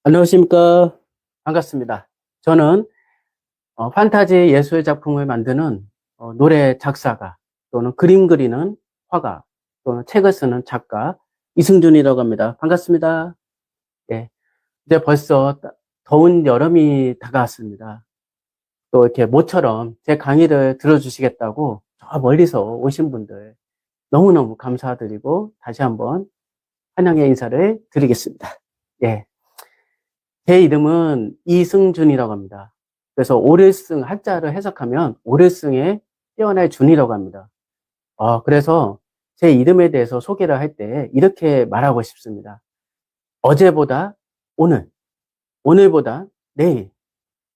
안녕하십니까. 반갑습니다. 저는 판타지 예술 작품을 만드는 노래 작사가 또는 그림 그리는 화가 또는 책을 쓰는 작가 이승준이라고 합니다. 반갑습니다. 예, 이제 벌써 더운 여름이 다가왔습니다. 또 이렇게 모처럼 제 강의를 들어주시겠다고 저 멀리서 오신 분들 너무너무 감사드리고 다시 한번 환영의 인사를 드리겠습니다. 예. 제 이름은 이승준이라고 합니다. 그래서 오를승 한자를 해석하면 오를승에 뛰어날 준이라고 합니다. 그래서 제 이름에 대해서 소개를 할 때 이렇게 말하고 싶습니다. 어제보다 오늘, 오늘보다 내일,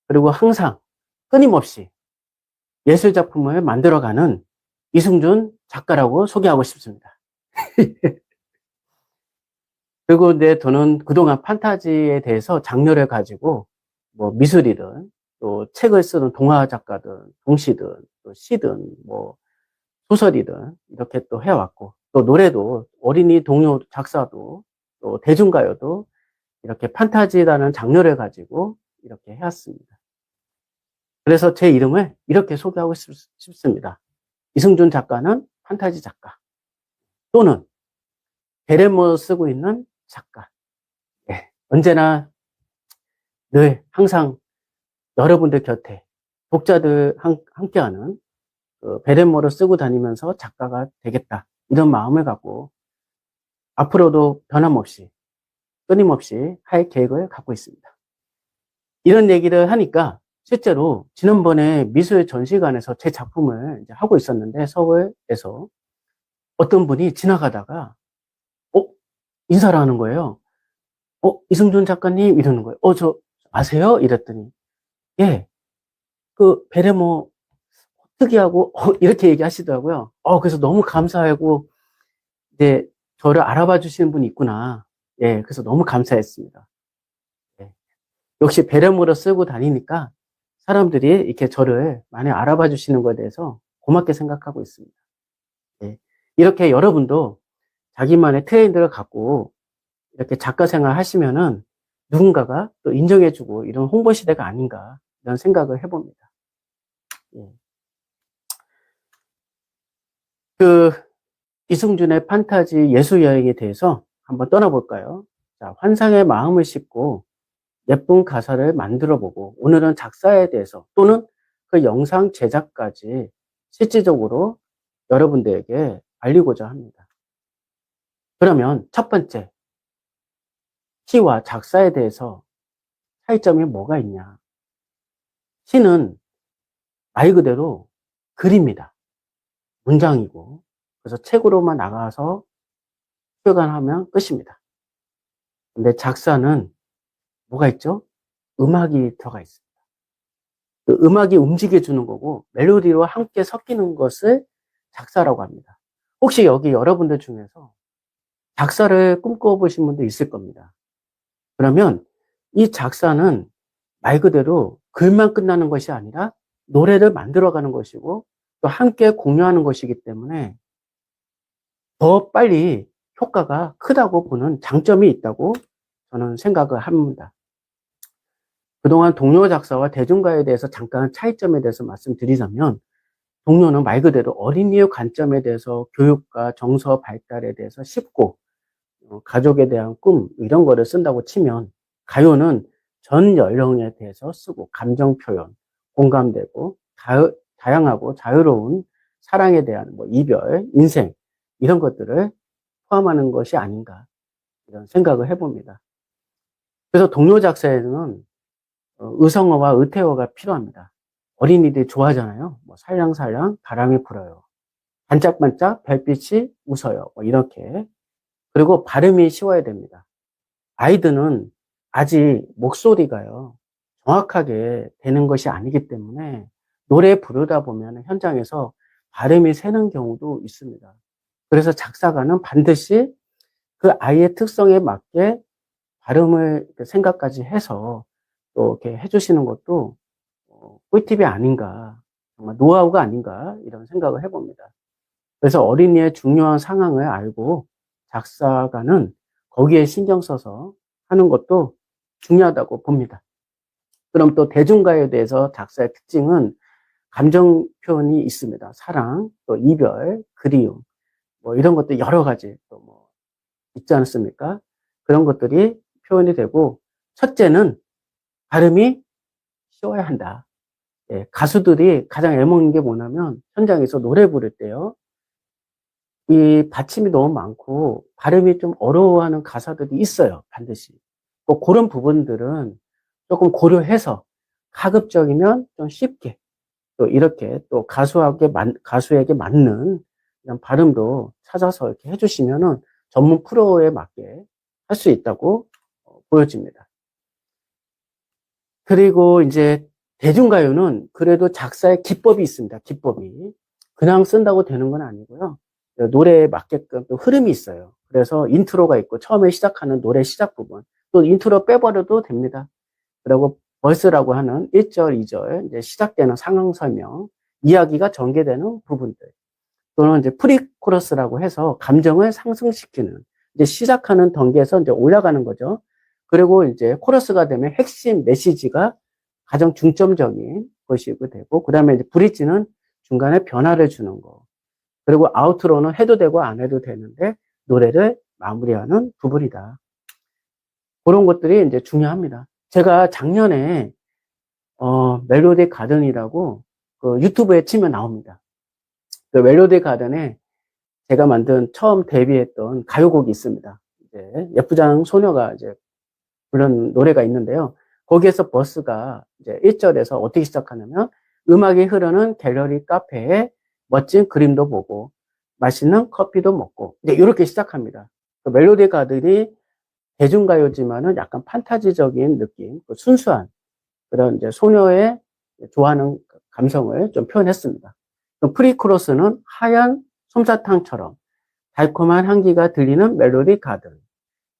그리고 항상 끊임없이 예술작품을 만들어가는 이승준 작가라고 소개하고 싶습니다. 그리고 이제 저는 그동안 판타지에 대해서 장르를 가지고 뭐 미술이든 또 책을 쓰는 동화 작가든 동시든 또 시든 뭐 소설이든 이렇게 또 해왔고 또 노래도 어린이 동요 작사도 또 대중가요도 이렇게 판타지라는 장르를 가지고 이렇게 해왔습니다. 그래서 제 이름을 이렇게 소개하고 싶습니다. 이승준 작가는 판타지 작가 또는 베레모 쓰고 있는 작가. 예, 언제나 늘 항상 여러분들 곁에 독자들 함께하는 그 베레모를 쓰고 다니면서 작가가 되겠다. 이런 마음을 갖고 앞으로도 변함없이 끊임없이 할 계획을 갖고 있습니다. 이런 얘기를 하니까 실제로 지난번에 미술 전시관에서 제 작품을 이제 하고 있었는데 서울에서 어떤 분이 지나가다가 어? 인사를 하는 거예요. 이승준 작가님 이러는 거예요. 저 아세요? 이랬더니 예, 그 베레모 특이하고 이렇게 얘기하시더라고요. 그래서 너무 감사하고 이제 저를 알아봐 주시는 분이 있구나. 예, 그래서 너무 감사했습니다. 예. 역시 베레모로 쓰고 다니니까 사람들이 이렇게 저를 많이 알아봐 주시는 것에 대해서 고맙게 생각하고 있습니다. 예. 이렇게 여러분도 자기만의 트렌드를 갖고 이렇게 작가 생활 하시면은 누군가가 또 인정해주고 이런 홍보 시대가 아닌가 이런 생각을 해봅니다. 예. 그 이승준의 판타지 예술 여행에 대해서 한번 떠나볼까요? 자, 환상의 마음을 싣고 예쁜 가사를 만들어 보고 오늘은 작사에 대해서 또는 그 영상 제작까지 실질적으로 여러분들에게 알리고자 합니다. 그러면 첫 번째, 시와 작사에 대해서 차이점이 뭐가 있냐? 시는 말 그대로 글입니다. 문장이고 그래서 책으로만 나가서 표현하면 끝입니다. 근데 작사는 뭐가 있죠? 음악이 들어가 있습니다. 그 음악이 움직여주는 거고 멜로디와 함께 섞이는 것을 작사라고 합니다. 혹시 여기 여러분들 중에서 작사를 꿈꿔보신 분도 있을 겁니다. 그러면 이 작사는 말 그대로 글만 끝나는 것이 아니라 노래를 만들어가는 것이고 또 함께 공유하는 것이기 때문에 더 빨리 효과가 크다고 보는 장점이 있다고 저는 생각을 합니다. 그동안 동요 작사와 대중가에 대해서 잠깐 차이점에 대해서 말씀드리자면 동요는 말 그대로 어린이의 관점에 대해서 교육과 정서 발달에 대해서 쉽고 가족에 대한 꿈 이런 거를 쓴다고 치면 가요는 전 연령에 대해서 쓰고 감정 표현, 공감되고 다양하고 자유로운 사랑에 대한 뭐 이별, 인생 이런 것들을 포함하는 것이 아닌가 이런 생각을 해봅니다. 그래서 동요 작사에는 의성어와 의태어가 필요합니다. 어린이들이 좋아하잖아요. 뭐 살랑살랑 바람이 불어요. 반짝반짝 별빛이 웃어요. 뭐 이렇게. 그리고 발음이 쉬워야 됩니다. 아이들은 아직 목소리가요. 정확하게 되는 것이 아니기 때문에 노래 부르다 보면 현장에서 발음이 새는 경우도 있습니다. 그래서 작사가는 반드시 그 아이의 특성에 맞게 발음을 생각까지 해서 또 이렇게 해주시는 것도 꿀팁이 아닌가, 정말 노하우가 아닌가 이런 생각을 해봅니다. 그래서 어린이의 중요한 상황을 알고 작사가는 거기에 신경 써서 하는 것도 중요하다고 봅니다. 그럼 또 대중가요에 대해서 작사의 특징은 감정 표현이 있습니다. 사랑, 또 이별, 그리움, 뭐 이런 것들 여러 가지 또 뭐 있지 않습니까? 그런 것들이 표현이 되고, 첫째는 발음이 쉬워야 한다. 예, 가수들이 가장 애먹는 게 뭐냐면 현장에서 노래 부를 때요. 이 받침이 너무 많고 발음이 좀 어려워하는 가사들이 있어요. 반드시. 뭐 그런 부분들은 조금 고려해서 가급적이면 좀 쉽게 또 이렇게 또 가수에게 맞는 그냥 발음도 찾아서 이렇게 해주시면은 전문 프로에 맞게 할 수 있다고 보여집니다. 그리고 이제 대중가요는 그래도 작사의 기법이 있습니다. 기법이. 그냥 쓴다고 되는 건 아니고요. 노래에 맞게끔 또 흐름이 있어요. 그래서 인트로가 있고 처음에 시작하는 노래 시작 부분. 또 인트로 빼버려도 됩니다. 그리고 벌스라고 하는 1절, 2절, 이제 시작되는 상황 설명, 이야기가 전개되는 부분들. 또는 이제 프리코러스라고 해서 감정을 상승시키는, 이제 시작하는 단계에서 이제 올라가는 거죠. 그리고 이제 코러스가 되면 핵심 메시지가 가장 중점적인 것이고 되고, 그 다음에 이제 브릿지는 중간에 변화를 주는 거. 그리고 아우트로는 해도 되고 안 해도 되는데, 노래를 마무리하는 부분이다. 그런 것들이 이제 중요합니다. 제가 작년에, 멜로디 가든이라고 그 유튜브에 치면 나옵니다. 그 멜로디 가든에 제가 만든 처음 데뷔했던 가요곡이 있습니다. 이제 예쁘장 소녀가 이제 부른 노래가 있는데요. 거기에서 버스가 이제 1절에서 어떻게 시작하냐면 음악이 흐르는 갤러리 카페에 멋진 그림도 보고 맛있는 커피도 먹고 이제 이렇게 시작합니다. 그 멜로디 가든이 대중가요지만은 약간 판타지적인 느낌, 그 순수한 그런 이제 소녀의 좋아하는 감성을 좀 표현했습니다. 프리코러스는 하얀 솜사탕처럼 달콤한 향기가 들리는 멜로디 가든.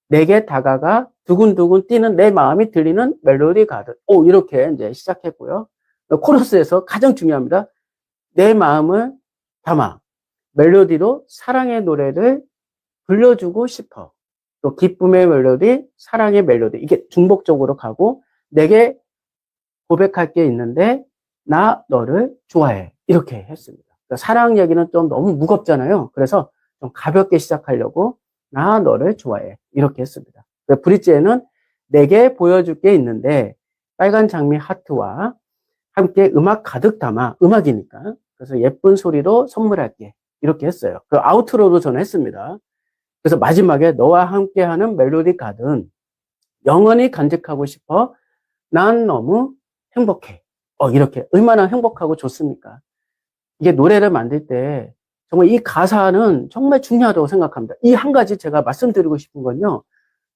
내게 다가가 두근두근 뛰는 내 마음이 들리는 멜로디 가든. 오, 이렇게 이제 시작했고요. 코러스에서 가장 중요합니다. 내 마음을 담아 멜로디로 사랑의 노래를 불러주고 싶어. 또 기쁨의 멜로디, 사랑의 멜로디. 이게 중복적으로 가고 내게 고백할 게 있는데 나 너를 좋아해. 이렇게 했습니다. 그러니까 사랑 얘기는 좀 너무 무겁잖아요. 그래서 좀 가볍게 시작하려고 나 너를 좋아해. 이렇게 했습니다. 브릿지에는 내게 보여줄 게 있는데 빨간 장미 하트와 함께 음악 가득 담아 음악이니까 그래서 예쁜 소리로 선물할게. 이렇게 했어요. 그 아우트로도 저는 했습니다. 그래서 마지막에 너와 함께하는 멜로디 가든 영원히 간직하고 싶어. 난 너무 행복해. 이렇게 얼마나 행복하고 좋습니까? 이게 노래를 만들 때 정말 이 가사는 정말 중요하다고 생각합니다. 이 한 가지 제가 말씀드리고 싶은 건요.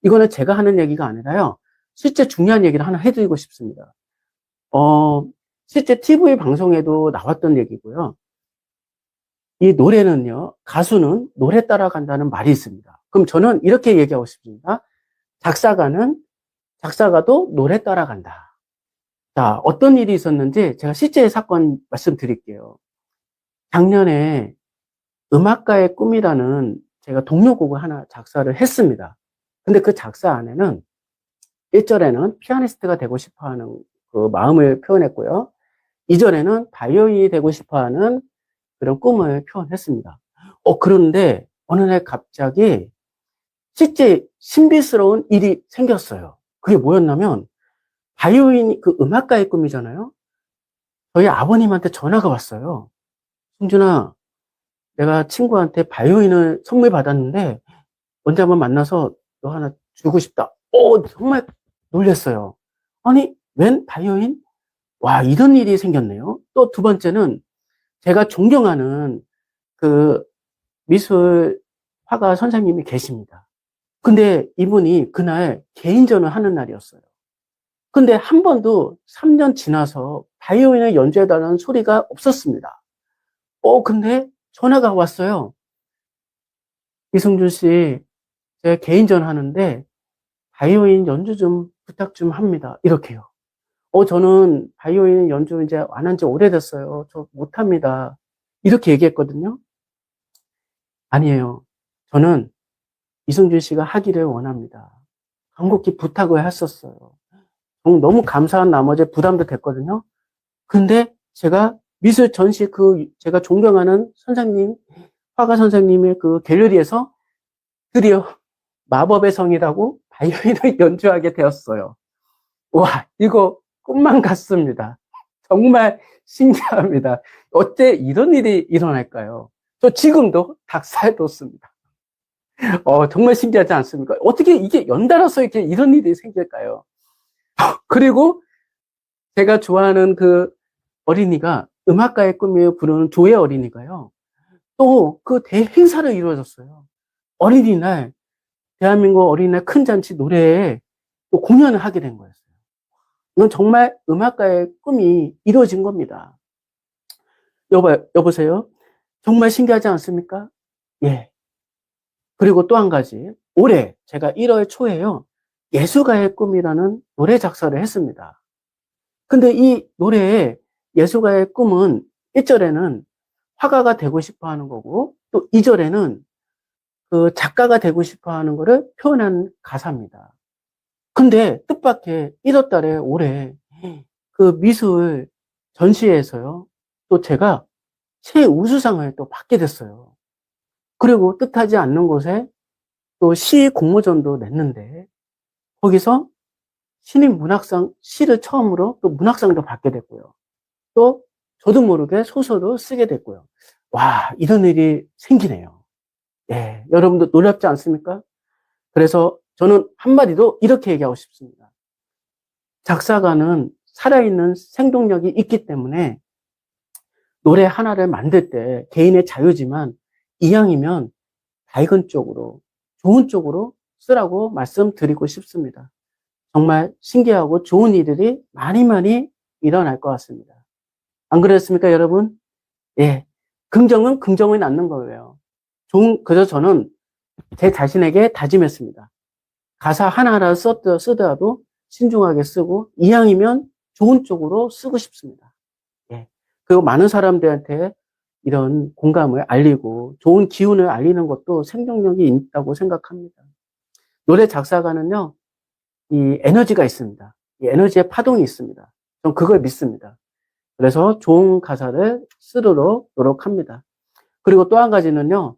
이거는 제가 하는 얘기가 아니라요. 실제 중요한 얘기를 하나 해드리고 싶습니다. 실제 TV 방송에도 나왔던 얘기고요. 이 노래는요, 가수는 노래 따라간다는 말이 있습니다. 그럼 저는 이렇게 얘기하고 싶습니다. 작사가도 노래 따라간다. 자, 어떤 일이 있었는지 제가 실제 사건 말씀드릴게요. 작년에 음악가의 꿈이라는 제가 동료곡을 하나 작사를 했습니다. 근데 그 작사 안에는 1절에는 피아니스트가 되고 싶어 하는 그 마음을 표현했고요. 2절에는 바이올린이 되고 싶어 하는 그런 꿈을 표현했습니다. 그런데 어느 날 갑자기 실제 신비스러운 일이 생겼어요. 그게 뭐였냐면 바이올린 그 음악가의 꿈이잖아요. 저희 아버님한테 전화가 왔어요. 승준아, 내가 친구한테 바이올린을 선물 받았는데 언제 한번 만나서 너 하나 주고 싶다. 정말 놀랐어요. 아니, 웬 바이올린? 와, 이런 일이 생겼네요. 또 두 번째는 제가 존경하는 그 미술 화가 선생님이 계십니다. 근데 이분이 그날 개인전을 하는 날이었어요. 근데 한 번도 3년 지나서 바이올린을 연주해달라는 소리가 없었습니다. 근데 전화가 왔어요. 이승준 씨, 제가 개인전 하는데 바이올린 연주 좀 부탁 좀 합니다. 이렇게요. 저는 바이올린 연주 이제 안 한 지 오래됐어요. 저 못합니다. 이렇게 얘기했거든요. 아니에요. 저는 이승준 씨가 하기를 원합니다. 간곡히 부탁을 했었어요. 너무 감사한 나머지 부담도 됐거든요. 근데 제가 미술 전시 제가 존경하는 선생님, 화가 선생님의 그 갤러리에서 드디어 마법의 성이라고 바이올린을 연주하게 되었어요. 와, 이거 꿈만 같습니다. 정말 신기합니다. 어째 이런 일이 일어날까요? 저 지금도 닭살 돋습니다. 정말 신기하지 않습니까? 어떻게 이게 연달아서 이렇게 이런 일이 생길까요? 그리고 제가 좋아하는 그 어린이가 음악가의 꿈이에요 부르는 조의 어린이가요. 또 그 대행사를 이루어졌어요. 어린이날, 대한민국 어린이날 큰 잔치 노래에 또 공연을 하게 된 거였어요. 이건 정말 음악가의 꿈이 이루어진 겁니다. 여보세요? 정말 신기하지 않습니까? 예. 그리고 또 한 가지. 올해 제가 1월 초에요. 예술가의 꿈이라는 노래 작사를 했습니다. 근데 이 노래에 예술가의 꿈은 1절에는 화가가 되고 싶어 하는 거고, 또 2절에는 그 작가가 되고 싶어 하는 거를 표현한 가사입니다. 근데 뜻밖의 1월 달에 올해 그 미술 전시회에서요, 또 제가 최우수상을 또 받게 됐어요. 그리고 뜻하지 않는 곳에 또 시 공모전도 냈는데, 거기서 신인 문학상, 시를 처음으로 또 문학상도 받게 됐고요. 또 저도 모르게 소설도 쓰게 됐고요. 와, 이런 일이 생기네요. 예, 여러분도 놀랍지 않습니까? 그래서 저는 한마디로 이렇게 얘기하고 싶습니다. 작사가는 살아있는 생동력이 있기 때문에 노래 하나를 만들 때 개인의 자유지만 이왕이면 밝은 쪽으로, 좋은 쪽으로 쓰라고 말씀드리고 싶습니다. 정말 신기하고 좋은 일들이 많이 많이 일어날 것 같습니다. 안 그랬습니까, 여러분? 예. 긍정은 긍정을 낳는 거예요. 그래서 저는 제 자신에게 다짐했습니다. 가사 하나하나 쓰더라도 신중하게 쓰고, 이왕이면 좋은 쪽으로 쓰고 싶습니다. 예. 그리고 많은 사람들한테 이런 공감을 알리고, 좋은 기운을 알리는 것도 생명력이 있다고 생각합니다. 노래 작사가는요, 이 에너지가 있습니다. 이 에너지의 파동이 있습니다. 전 그걸 믿습니다. 그래서 좋은 가사를 쓰도록 노력합니다. 그리고 또 한 가지는요,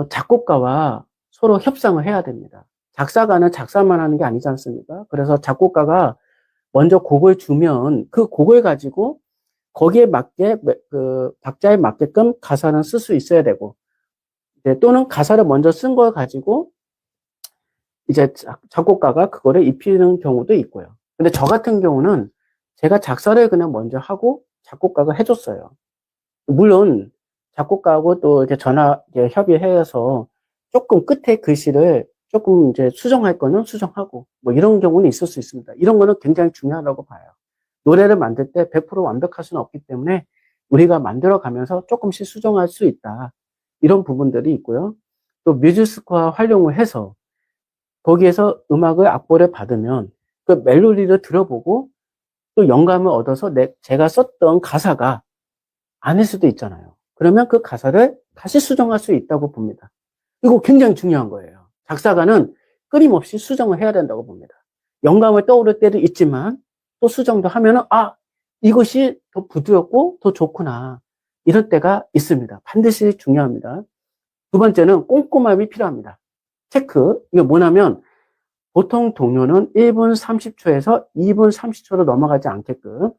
작곡가와 서로 협상을 해야 됩니다. 작사가는 작사만 하는 게 아니지 않습니까? 그래서 작곡가가 먼저 곡을 주면 그 곡을 가지고 거기에 맞게, 그 박자에 맞게끔 가사는 쓸 수 있어야 되고, 또는 가사를 먼저 쓴 걸 가지고 이제 작곡가가 그거를 입히는 경우도 있고요. 근데 저 같은 경우는 제가 작사를 그냥 먼저 하고 작곡가가 해줬어요. 물론 작곡가하고 또 이렇게 이제 협의해서 조금 끝에 글씨를 조금 이제 수정할 거는 수정하고 뭐 이런 경우는 있을 수 있습니다. 이런 거는 굉장히 중요하다고 봐요. 노래를 만들 때 100% 완벽할 수는 없기 때문에 우리가 만들어 가면서 조금씩 수정할 수 있다. 이런 부분들이 있고요. 또 뮤직스코어 활용을 해서 거기에서 악보를 받으면 그 멜로디를 들어보고 또 영감을 얻어서 제가 썼던 가사가 아닐 수도 있잖아요. 그러면 그 가사를 다시 수정할 수 있다고 봅니다. 이거 굉장히 중요한 거예요. 작사가는 끊임없이 수정을 해야 된다고 봅니다. 영감을 떠오를 때도 있지만 또 수정도 하면은 이것이 더 부드럽고 더 좋구나. 이럴 때가 있습니다. 반드시 중요합니다. 두 번째는 꼼꼼함이 필요합니다. 체크. 이게 뭐냐면 보통 동요는 1분 30초에서 2분 30초로 넘어가지 않게끔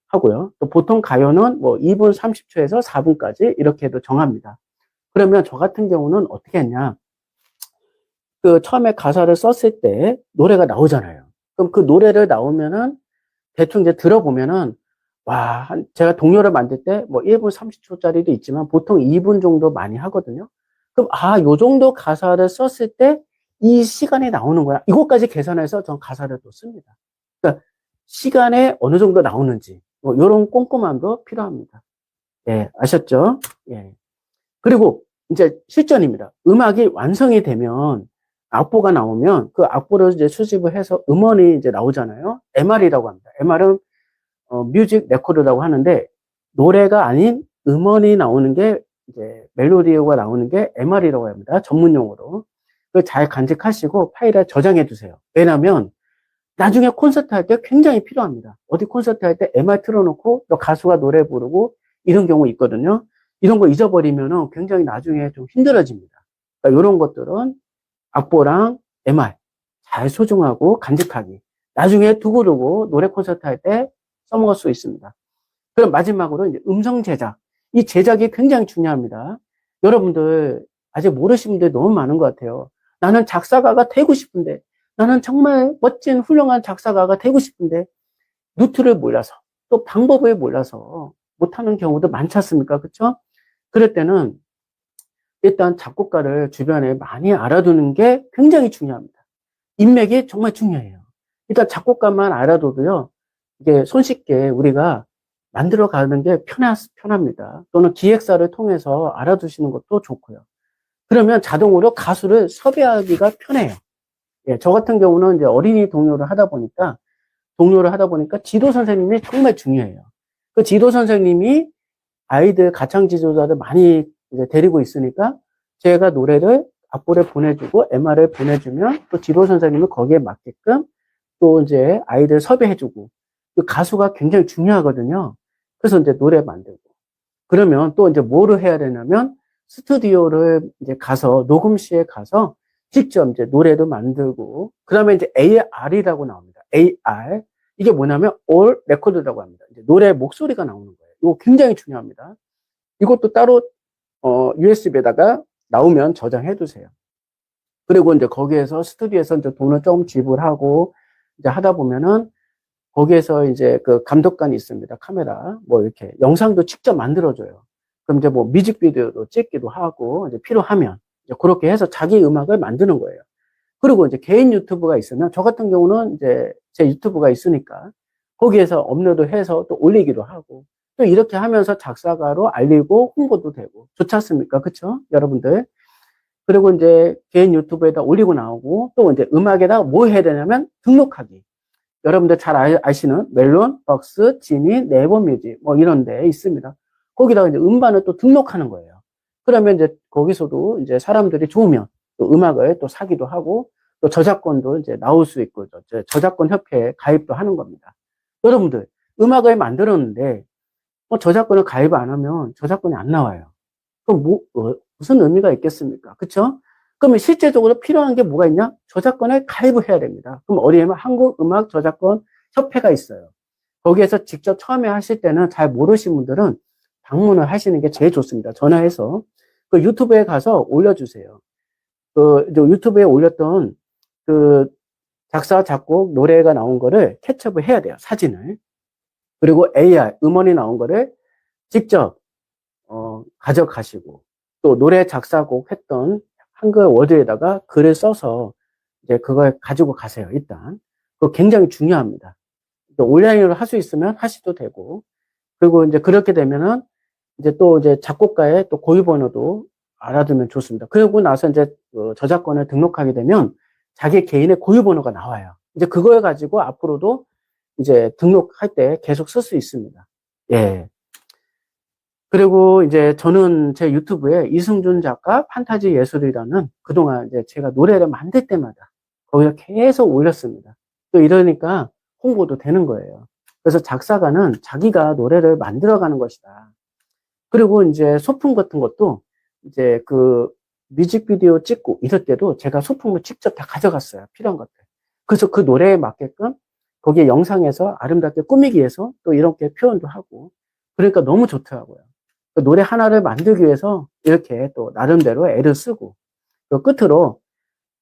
하고요. 또 보통 가요는 뭐 2분 30초에서 4분까지 이렇게도 정합니다. 그러면 저 같은 경우는 어떻게 했냐. 그 처음에 가사를 썼을 때 노래가 나오잖아요. 그럼 그 노래를 나오면은 대충 이제 들어보면은 제가 동요를 만들 때 뭐 1분 30초짜리도 있지만 보통 2분 정도 많이 하거든요. 그럼 요 정도 가사를 썼을 때 이 시간이 나오는 거야. 이것까지 계산해서 전 가사를 또 씁니다. 그러니까 시간에 어느 정도 나오는지 뭐 이런 꼼꼼함도 필요합니다. 예, 아셨죠? 예. 그리고 이제 실전입니다. 음악이 완성이 되면 악보가 나오면 그 악보를 이제 수집을 해서 음원이 이제 나오잖아요. MR이라고 합니다. MR은 뮤직 레코드라고 하는데 노래가 아닌 음원이 나오는 게 이제 멜로디가 나오는 게 MR이라고 합니다. 전문 용어로. 그걸 잘 간직하시고 파일에 저장해 두세요. 왜냐면 나중에 콘서트 할 때 굉장히 필요합니다. 어디 콘서트 할 때 MR 틀어놓고 또 가수가 노래 부르고 이런 경우 있거든요. 이런 거 잊어버리면은 굉장히 나중에 좀 힘들어집니다. 그러니까 이런 것들은 악보랑 MR 잘 소중하고 간직하기. 나중에 두고두고 노래 콘서트 할 때 써먹을 수 있습니다. 그럼 마지막으로 이제 음성 제작. 이 제작이 굉장히 중요합니다. 여러분들 아직 모르시는 분들이 너무 많은 것 같아요. 나는 작사가가 되고 싶은데, 나는 정말 멋진 훌륭한 작사가가 되고 싶은데 노트를 몰라서 또 방법을 몰라서 못하는 경우도 많지 않습니까? 그렇죠? 그럴 때는 일단 작곡가를 주변에 많이 알아두는 게 굉장히 중요합니다. 인맥이 정말 중요해요. 일단 작곡가만 알아둬도요, 이게 손쉽게 우리가 만들어 가는 게 편합니다. 또는 기획사를 통해서 알아두시는 것도 좋고요. 그러면 자동으로 가수를 섭외하기가 편해요. 예, 저 같은 경우는 이제 어린이 동료를 하다 보니까 지도 선생님이 정말 중요해요. 그 지도 선생님이 아이들 가창 지도자를 많이 이제 데리고 있으니까 제가 노래를 악보를 보내주고 MR을 보내주면 또 지도 선생님은 거기에 맞게끔 또 이제 아이들 섭외해주고 그 가수가 굉장히 중요하거든요. 그래서 이제 노래 만들고 그러면 또 이제 뭐를 해야 되냐면 스튜디오를 이제 가서 녹음실에 가서 직접 이제 노래도 만들고 그다음에 이제 AR이라고 나옵니다. AR 이게 뭐냐면 All Record라고 합니다. 이제 노래 목소리가 나오는 거예요. 이거 굉장히 중요합니다. 이것도 따로 USB에다가 나오면 저장해 두세요. 그리고 이제 거기에서 스튜디오에서 이제 돈을 좀 지불하고 이제 하다 보면은 거기에서 이제 그 감독관이 있습니다. 카메라 뭐 이렇게 영상도 직접 만들어줘요. 그럼 이제 뭐 뮤직비디오도 찍기도 하고 이제 필요하면 이제 그렇게 해서 자기 음악을 만드는 거예요. 그리고 이제 개인 유튜브가 있으면 저 같은 경우는 이제 제 유튜브가 있으니까 거기에서 업로드해서 또 올리기도 하고 또 이렇게 하면서 작사가로 알리고 홍보도 되고 좋지 않습니까? 그쵸? 여러분들. 그리고 이제 개인 유튜브에다 올리고 나오고 또 이제 음악에다 뭐 해야 되냐면 등록하기. 여러분들 잘 아시는 멜론, 벅스, 지니, 네이버뮤직 뭐 이런 데 있습니다. 거기다가 이제 음반을 또 등록하는 거예요. 그러면 이제 거기서도 이제 사람들이 좋으면 또 음악을 또 사기도 하고 또 저작권도 이제 나올 수 있고 저작권 협회에 가입도 하는 겁니다. 여러분들 음악을 만들었는데 저작권을 가입 안 하면 저작권이 안 나와요. 그럼 무슨 의미가 있겠습니까? 그쵸? 그러면 실제적으로 필요한 게 뭐가 있냐? 저작권을 가입을 해야 됩니다. 그럼 어디에 한국음악저작권협회가 있어요. 거기에서 직접 처음에 하실 때는 잘 모르신 분들은 방문을 하시는 게 제일 좋습니다. 전화해서 그 유튜브에 가서 올려주세요. 그 유튜브에 올렸던 그 작사, 작곡, 노래가 나온 거를 캐치업을 해야 돼요. 사진을. 그리고 AR, 음원이 나온 거를 직접 가져가시고 또 노래 작사곡 했던 한글 워드에다가 글을 써서 이제 그걸 가지고 가세요. 일단 그거 굉장히 중요합니다. 온라인으로 할 수 있으면 하셔도 되고 그리고 이제 그렇게 되면은 이제 또 이제 작곡가의 또 고유번호도 알아두면 좋습니다. 그러고 나서 이제 저작권을 등록하게 되면 자기 개인의 고유번호가 나와요. 이제 그걸 가지고 앞으로도 이제 등록할 때 계속 쓸 수 있습니다. 예. 그리고 이제 저는 제 유튜브에 이승준 작가 판타지 예술이라는 그동안 이제 제가 노래를 만들 때마다 거기다 계속 올렸습니다. 또 이러니까 홍보도 되는 거예요. 그래서 작사가는 자기가 노래를 만들어가는 것이다. 그리고 이제 소품 같은 것도 이제 그 뮤직비디오 찍고 이럴 때도 제가 소품을 직접 다 가져갔어요. 필요한 것들. 그래서 그 노래에 맞게끔 거기에 영상에서 아름답게 꾸미기 위해서 또 이렇게 표현도 하고 그러니까 너무 좋더라고요. 그 노래 하나를 만들기 위해서 이렇게 또 나름대로 애를 쓰고 또 끝으로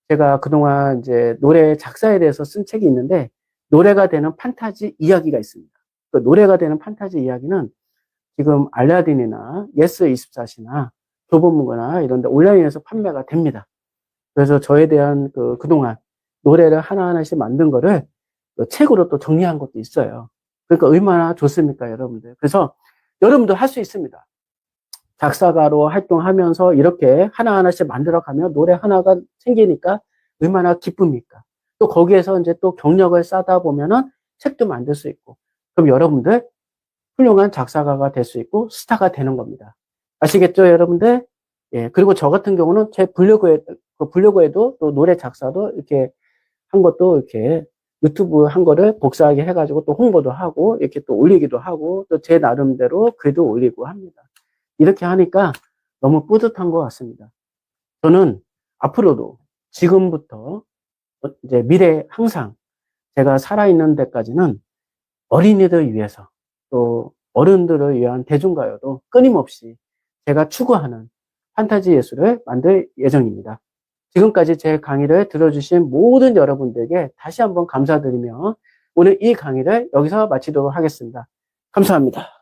제가 그동안 이제 노래 작사에 대해서 쓴 책이 있는데 노래가 되는 판타지 이야기가 있습니다. 그 노래가 되는 판타지 이야기는 지금 알라딘이나 예스24시나 교보문고나 이런 데 온라인에서 판매가 됩니다. 그래서 저에 대한 그동안 노래를 하나하나씩 만든 거를 책으로 또 정리한 것도 있어요. 그러니까 얼마나 좋습니까, 여러분들. 그래서 여러분도 할 수 있습니다. 작사가로 활동하면서 이렇게 하나하나씩 만들어가면 노래 하나가 생기니까 얼마나 기쁩니까? 또 거기에서 이제 또 경력을 쌓다 보면은 책도 만들 수 있고, 그럼 여러분들 훌륭한 작사가가 될 수 있고 스타가 되는 겁니다. 아시겠죠, 여러분들? 예. 그리고 저 같은 경우는 제 그 블로그에도 또 노래 작사도 이렇게 한 것도 이렇게 유튜브 한 거를 복사하게 해가지고 또 홍보도 하고 이렇게 또 올리기도 하고 또 제 나름대로 글도 올리고 합니다. 이렇게 하니까 너무 뿌듯한 것 같습니다. 저는 앞으로도 지금부터 이제 미래 항상 제가 살아있는 데까지는 어린이들 위해서 또 어른들을 위한 대중가요도 끊임없이 제가 추구하는 판타지 예술을 만들 예정입니다. 지금까지 제 강의를 들어주신 모든 여러분들에게 다시 한번 감사드리며 오늘 이 강의를 여기서 마치도록 하겠습니다. 감사합니다.